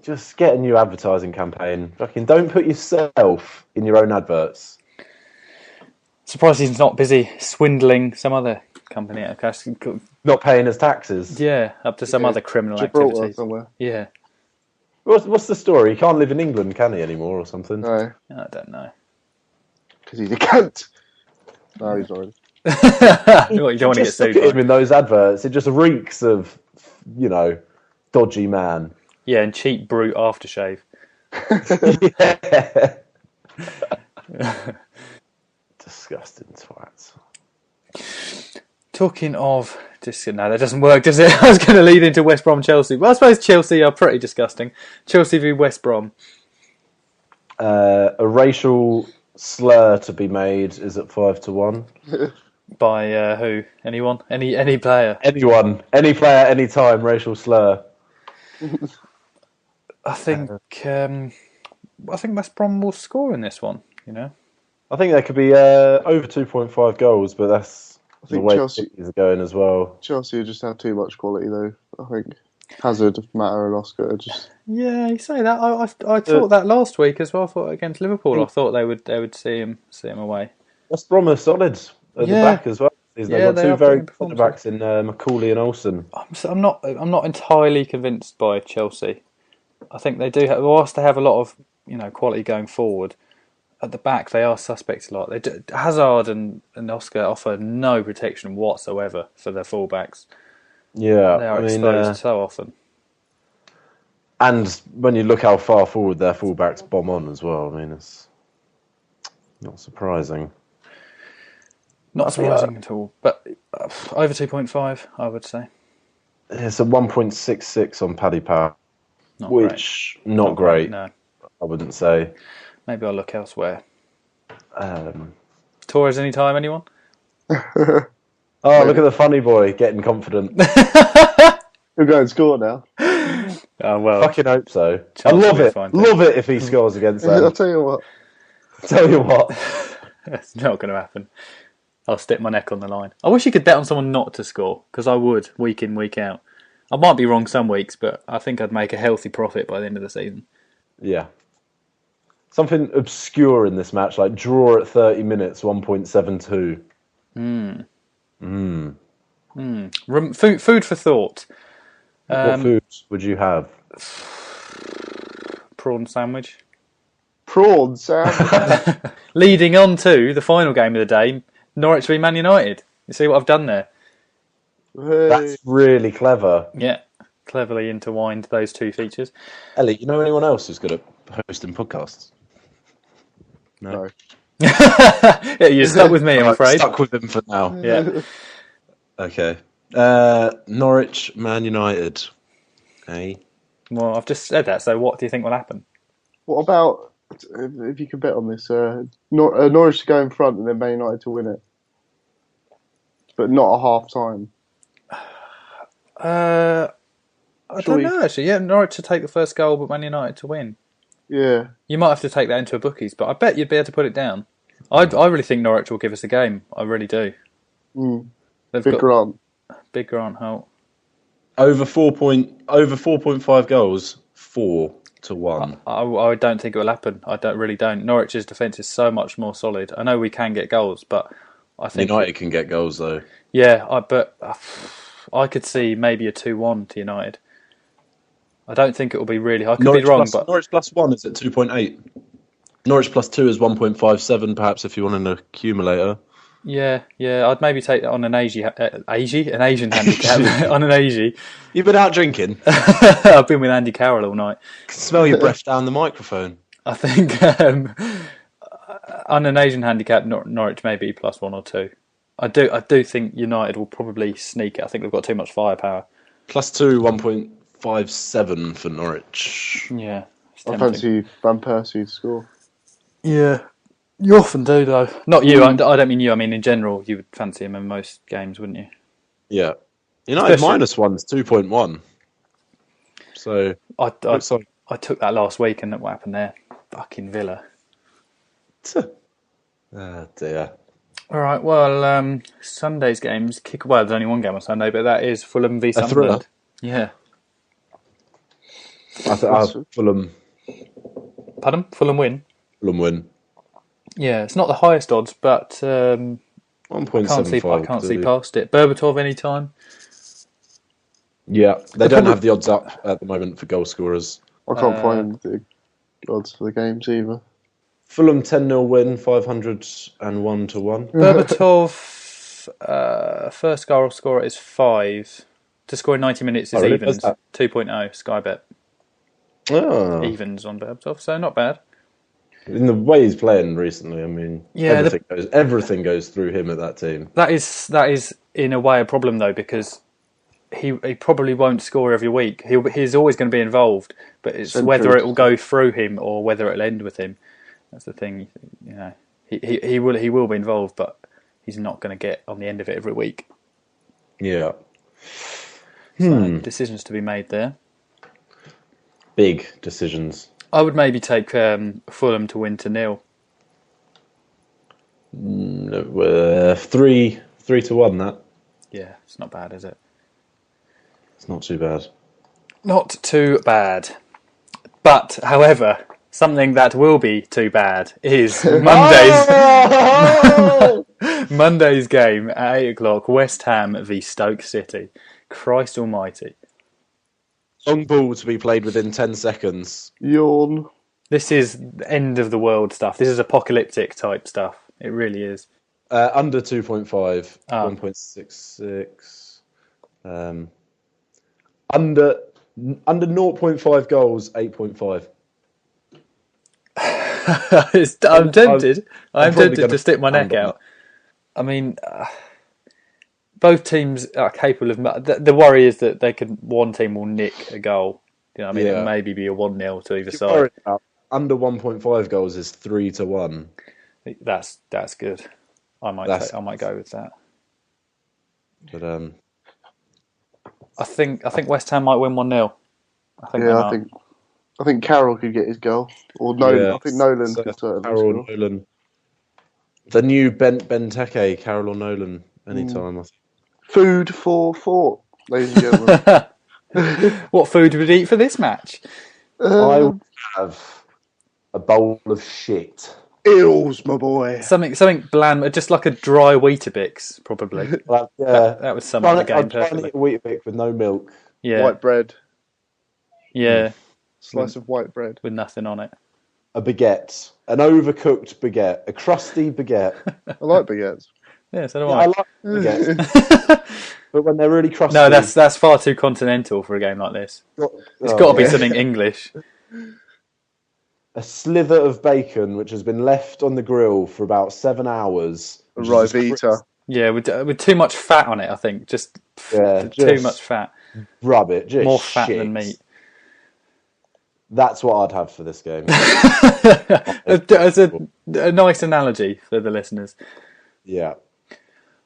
Just get a new advertising campaign. Fucking don't put yourself in your own adverts. Surprised he's not busy swindling some other company out of cash. Not paying his taxes. Yeah, up to some other criminal activities. Somewhere. Yeah. What's the story? He can't live in England, can he, anymore or something? No. I don't know. Because he's a cunt. No, he's not. You don't want to get sued. Look at him in those adverts. It just reeks of, dodgy man. Yeah, and cheap brute aftershave. Disgusting twats. Talking of... No, that doesn't work, does it? I was going to lead into West Brom Chelsea. Well, I suppose Chelsea are pretty disgusting. Chelsea v West Brom. A racial slur to be made is at 5-1. By who? Anyone? Any player? Anyone. Any player, any time, racial slur. I think West Brom will score in this one, I think there could be over 2.5 goals, but that's the way Chelsea is going as well. Chelsea just have too much quality, though. I think Hazard, Mata, and Oscar are just. Yeah, you say that. I thought that last week as well. I thought against Liverpool, I thought they would see him away. West Brom are solid at the back as well. They've got two very good backs in McCauley and Olsen. I'm not entirely convinced by Chelsea. I think they do have, whilst they have a lot of quality going forward. At the back, they are suspect a lot. Hazard and Oscar offer no protection whatsoever for their fullbacks. Yeah, they are exposed so often. And when you look how far forward their fullbacks bomb on as well, it's not surprising. Not surprising at all. But over 2.5, I would say. It's a 1.66 on Paddy Power, which not great. No, I wouldn't say. Maybe I'll look elsewhere. Torres anytime, anyone? Look at the funny boy getting confident. He'll go and score now. Oh, well. Fucking hope so. I love it. Love it if he scores against them. I'll tell you what. Tell you what. It's not going to happen. I'll stick my neck on the line. I wish you could bet on someone not to score, because I would, week in, week out. I might be wrong some weeks, but I think I'd make a healthy profit by the end of the season. Yeah. Something obscure in this match, like draw at 30 minutes, 1.72. Food for thought. What food would you have? Prawn sandwich. Prawn sandwich. Leading on to the final game of the day, Norwich v Man United. You see what I've done there? Hey. That's really clever. Yeah, cleverly intertwined those two features. Ellie, you know anyone else who's good at hosting podcasts? No. Yeah, you're stuck with me, I'm afraid. Stuck with him for now. Yeah. Okay. Norwich, Man United. Hey. Well, I've just said that, so what do you think will happen? What about, if you can bet on this, Norwich to go in front and then Man United to win it? But not at half time. I don't know, actually. Yeah, Norwich to take the first goal, but Man United to win. Yeah. You might have to take that into a bookies, but I bet you'd be able to put it down. I really think Norwich will give us a game. I really do. Big Grant. Big Grant Holt. Over 4.5 goals, 4-1. I don't think it will happen. I really don't. Norwich's defence is so much more solid. I know we can get goals, but I think United can get goals though. Yeah, but I could see maybe a 2-1 to United. I don't think it will be really. I could be wrong, but Norwich plus 1 is at 2.8. Norwich plus 2 is 1.57. Perhaps if you want an accumulator. Yeah, I'd maybe take that on an Asian handicap on an Asi. You've been out drinking. I've been with Andy Carroll all night. I can smell your breath down the microphone. I think on an Asian handicap, Norwich may be plus 1 or 2. I do think United will probably sneak it. I think they've got too much firepower. Plus 2, 1.57 for Norwich. Yeah, I fancy Van Persie to score. Yeah. You often do, though. Not you. I don't mean you. I mean in general. You would fancy him in most games, wouldn't you? Yeah. United minus 1's 2.1. So I took that last week, and what happened there? Fucking Villa. Oh dear. All right. Well, Sunday's games kick. Well, there's only one game on Sunday, but that is Fulham v Sunderland. Yeah. Fulham. Pardon? Fulham win. Fulham win. Yeah, it's not the highest odds, but 1.75. I can't see past it. Berbatov anytime. Yeah, they don't have the odds up at the moment for goal scorers. I can't find the odds for the games either. Fulham 10-0 win, 501 to 1. Berbatov, first goal scorer is 5. To score in 90 minutes is evens. 2.0, Sky Bet. Oh. Evens on Berbatov, so not bad. In the way he's playing recently, I mean, yeah, everything goes through him at that team. That is in a way a problem though, because he probably won't score every week. He's always going to be involved, but it's whether it will go through him or whether it'll end with him. That's the thing. You know, he will be involved, but he's not going to get on the end of it every week. Yeah. So decisions to be made there. Big decisions. I would maybe take Fulham to win to 0. 3 to 1. That. Yeah, it's not bad, is it? It's not too bad. Not too bad. But, however, something that will be too bad is Monday's game at 8 o'clock. West Ham v Stoke City. Christ Almighty. Long ball to be played within 10 seconds. Yawn. This is end of the world stuff. This is apocalyptic type stuff. It really is. Under 2.5. 1.66. Under 0.5 goals, 8.5. I'm tempted. I'm tempted to stick my neck out. I mean, both teams are capable of. The worry is that one team will nick a goal. You know, what I mean, It maybe be a 1-0 to either side. Under 1.5 goals is 3 to 1. That's good. I might go with that. But I think West Ham might win 1-0. I think Carroll could get his goal, or Nolan. I think Nolan could certainly score. Nolan. The new Benteke, Carroll or Nolan, anytime. I think. Food for thought, ladies and gentlemen. What food would you eat for this match? I would have a bowl of shit. Eels, my boy. Something bland, just like a dry Weetabix, probably. That would sum up the game perfectly. I'd try and eat a Weetabix with no milk. Yeah. White bread. Yeah. Slice of white bread. With nothing on it. A baguette. An overcooked baguette. A crusty baguette. I like baguettes. Yeah, so do I I. like baguettes. But when they're really crusty... No, that's far too continental for a game like this. It's got to be something English. A slither of bacon which has been left on the grill for about 7 hours. A Rivita. Yeah, with too much fat on it, I think. Just too much fat. Rub it. Just more fat than meat. That's what I'd have for this game. As a nice analogy for the listeners. Yeah.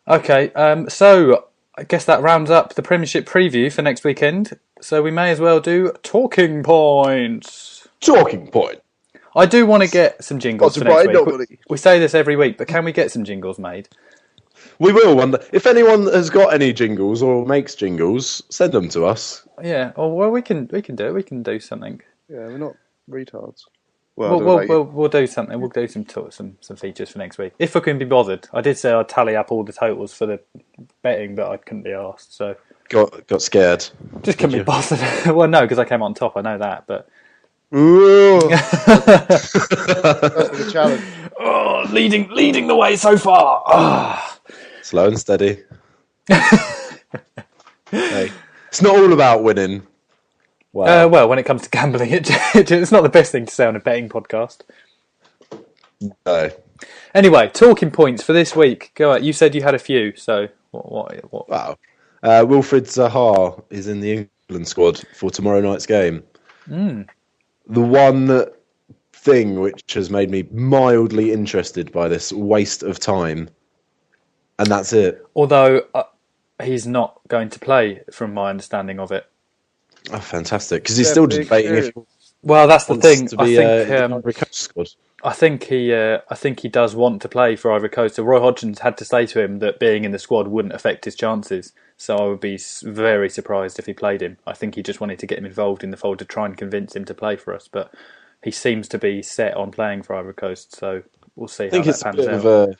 Okay, so I guess that rounds up the Premiership preview for next weekend. So we may as well do talking points. Talking point. I do want to get some jingles for next week. We say this every week, but can we get some jingles made? We will. If anyone has got any jingles or makes jingles, send them to us. Yeah. Well, we can do it. We can do something. Yeah, we're not retards. We'll do something. We'll do some features for next week if I can be bothered. I did say I'd tally up all the totals for the betting, but I couldn't be asked. So got scared. Just couldn't be bothered. Well, no, because I came on top. I know that, but. That's the challenge. Oh, leading the way so far. Oh. Slow and steady. Hey, it's not all about winning. Wow. Well, when it comes to gambling, it's not the best thing to say on a betting podcast. No. Anyway, talking points for this week. Go out. You said you had a few, so what? Wow. Wilfried Zaha is in the England squad for tomorrow night's game. The one thing which has made me mildly interested by this waste of time, and that's it. Although he's not going to play, from my understanding of it. Oh, fantastic! Because he's still debating if. Well, that's the thing. To be Ivory Coast squad. I think he does want to play for Ivory Coast. So Roy Hodgson's had to say to him that being in the squad wouldn't affect his chances. So I would be very surprised if he played him. I think he just wanted to get him involved in the fold to try and convince him to play for us. But he seems to be set on playing for Ivory Coast. So we'll see how that pans out. I think it's a bit of a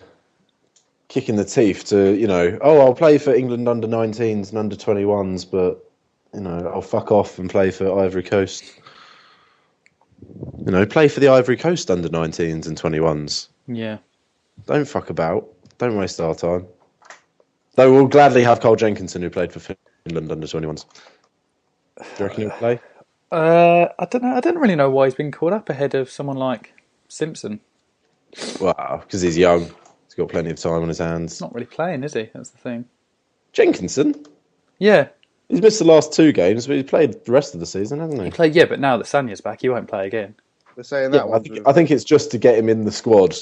kick in the teeth to, I'll play for England under-19s and under-21s, but, I'll fuck off and play for Ivory Coast. Play for the Ivory Coast under-19s and 21s. Yeah. Don't fuck about. Don't waste our time. Though we'll gladly have Cole Jenkinson, who played for Finland under-21s. Do you reckon he'll play? I don't know. I don't really know why he's been called up ahead of someone like Simpson. Wow, because he's young. He's got plenty of time on his hands. He's not really playing, is he? That's the thing. Jenkinson? Yeah. He's missed the last 2 games, but he's played the rest of the season, hasn't he? He played, yeah, but now that Sanya's back, he won't play again. They're saying that one. I think it's just to get him in the squad.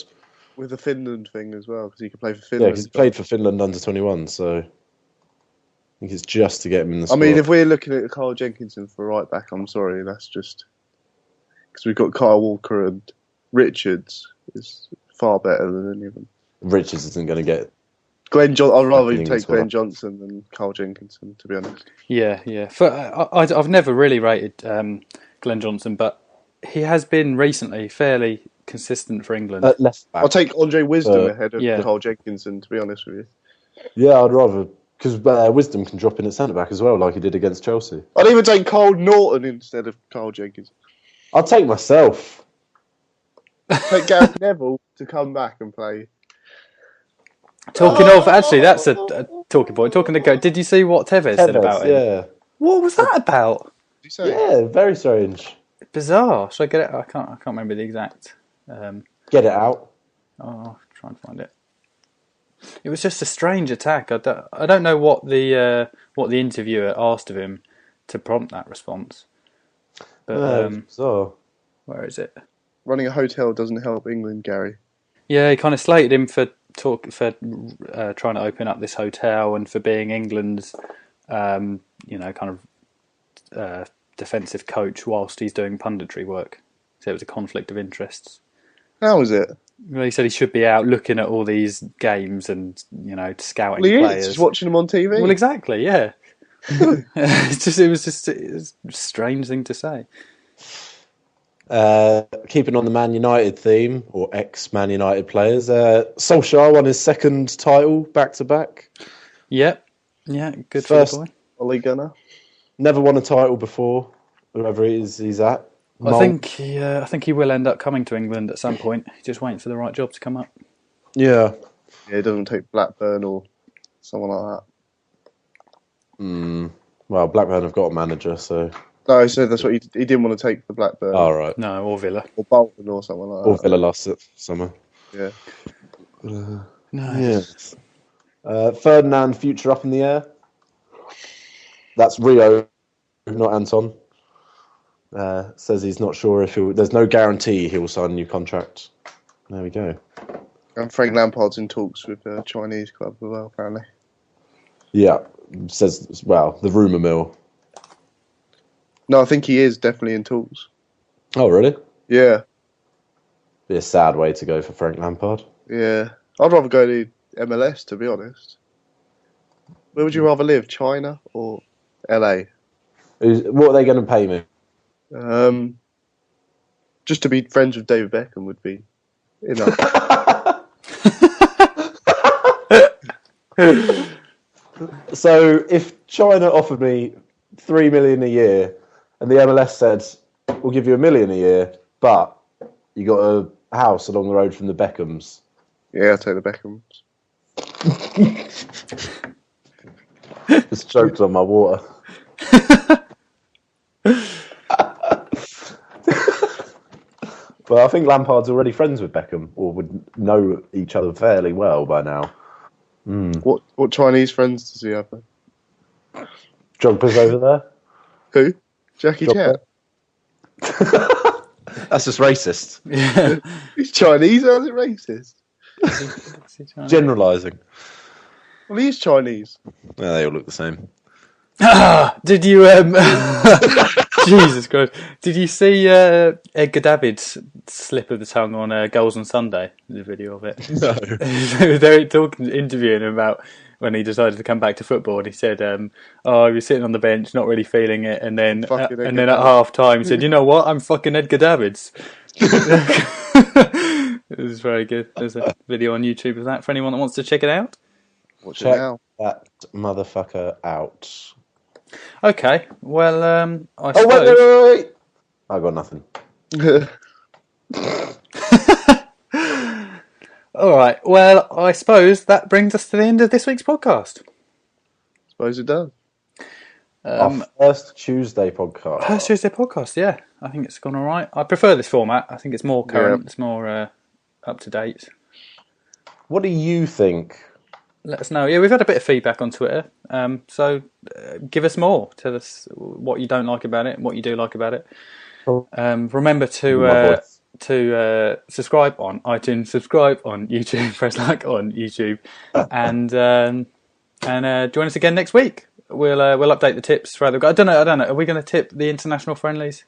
With the Finland thing as well, because he can play for Finland. Yeah, because he played for Finland under-21, so I think it's just to get him in the squad. I mean, if we're looking at Carl Jenkinson for right back, I'm sorry, that's just... Because we've got Kyle Walker and Richards is far better than any of them. Richards isn't going to get... I'd rather take Glenn Johnson than Carl Jenkinson, to be honest. Yeah. I've never really rated Glenn Johnson, but he has been recently fairly consistent for England. Left back. I'll take Andre Wisdom ahead of Carl Jenkinson, to be honest with you. Yeah, I'd rather... Because Wisdom can drop in at centre-back as well, like he did against Chelsea. I'd even take Cole Norton instead of Carl Jenkinson. I'll take myself. Take Gareth Neville to come back and play. Talking of, actually, that's a talking point. Talking to go, did you see what Tevez said about it? Yeah. What was that about? Did you say? Yeah, very strange. Bizarre. Should I get it? I can't remember the exact. Get it out. I'll try and find it. It was just a strange attack. I don't know what the interviewer asked of him to prompt that response. But bizarre. Where is it? Running a hotel doesn't help England, Gary. Yeah, he kind of slated him for trying to open up this hotel and for being England's, defensive coach whilst he's doing punditry work. So it was a conflict of interests. How was it? Well, he said he should be out looking at all these games and scouting Well, he players. is just watching them on TV. Well, exactly, yeah. It was a strange thing to say. Keeping on the Man United theme, or ex-Man United players, Solskjaer won his second title back-to-back. Yep. Yeah, good First, for the boy. Ole Gunnar. Never won a title before, wherever he's at. I think he will end up coming to England at some point. Just waiting for the right job to come up. Yeah. Yeah, he doesn't take Blackburn or someone like that. Well, Blackburn have got a manager, so... No, so that's what he didn't want to take the Blackburn. Oh, right. No, or Villa. Or Bolton or someone like that. Or Villa last summer. Yeah. Nice. Yeah. Ferdinand, future up in the air. That's Rio, not Anton. Says he's not sure if there's no guarantee he will sign a new contract. There we go. And Frank Lampard's in talks with a Chinese club as well, apparently. Yeah, says, well, the rumour mill. No, I think he is definitely in talks. Oh, really? Yeah. Be a sad way to go for Frank Lampard. Yeah. I'd rather go to MLS, to be honest. Where would you rather live, China or LA? What are they going to pay me? Just to be friends with David Beckham would be enough. So if China offered me $3 million a year and the MLS said, we'll give you $1 million a year, but you got a house along the road from the Beckhams. Yeah, I'll take the Beckhams. Just choked on my water. Well, I think Lampard's already friends with Beckham, or would know each other fairly well by now. What Chinese friends does he have then? Drogba's over there. Who? Jackie Chan? That's just racist. Yeah. He's Chinese, how's it racist? Generalising. Well, he is Chinese. Yeah, they all look the same. Did you Jesus Christ, did you see Edgar David's slip of the tongue on Goals on Sunday? The video of it. No. They were interviewing him about when he decided to come back to football, and he said, he was sitting on the bench, not really feeling it, and then at half time he said, you know what, I'm fucking Edgar Davids. It was very good. There's a video on YouTube of that for anyone that wants to check it out. Check that motherfucker out. Okay, well, I suppose... wait. I got nothing. All right, well, I suppose that brings us to the end of this week's podcast. Suppose it does. Our first Tuesday podcast. First Tuesday podcast, yeah. I think it's gone all right. I prefer this format. I think it's more current. Yeah. It's more up to date. What do you think? Let us know. Yeah, we've had a bit of feedback on Twitter. So give us more. Tell us what you don't like about it, what you do like about it. Remember to subscribe on iTunes, subscribe on YouTube, press like on YouTube, and join us again next week. We'll update the tips throughout the. I don't know. Are we going to tip the international friendlies?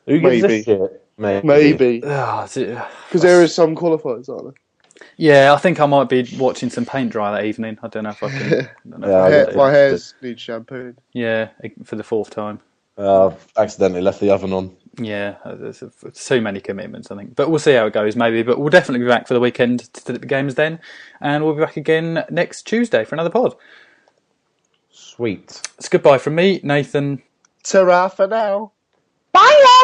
Who gives a shit? Maybe. Because there is some qualifiers, aren't there? Yeah, I think I might be watching some paint dry that evening. I don't know if I can. My hair needs shampooed. Yeah, for the 4th time. I've accidentally left the oven on. Yeah, there's too many commitments, I think. But we'll see how it goes, maybe. But we'll definitely be back for the weekend to the games then. And we'll be back again next Tuesday for another pod. Sweet. It's goodbye from me, Nathan. Ta-ra for now. Bye,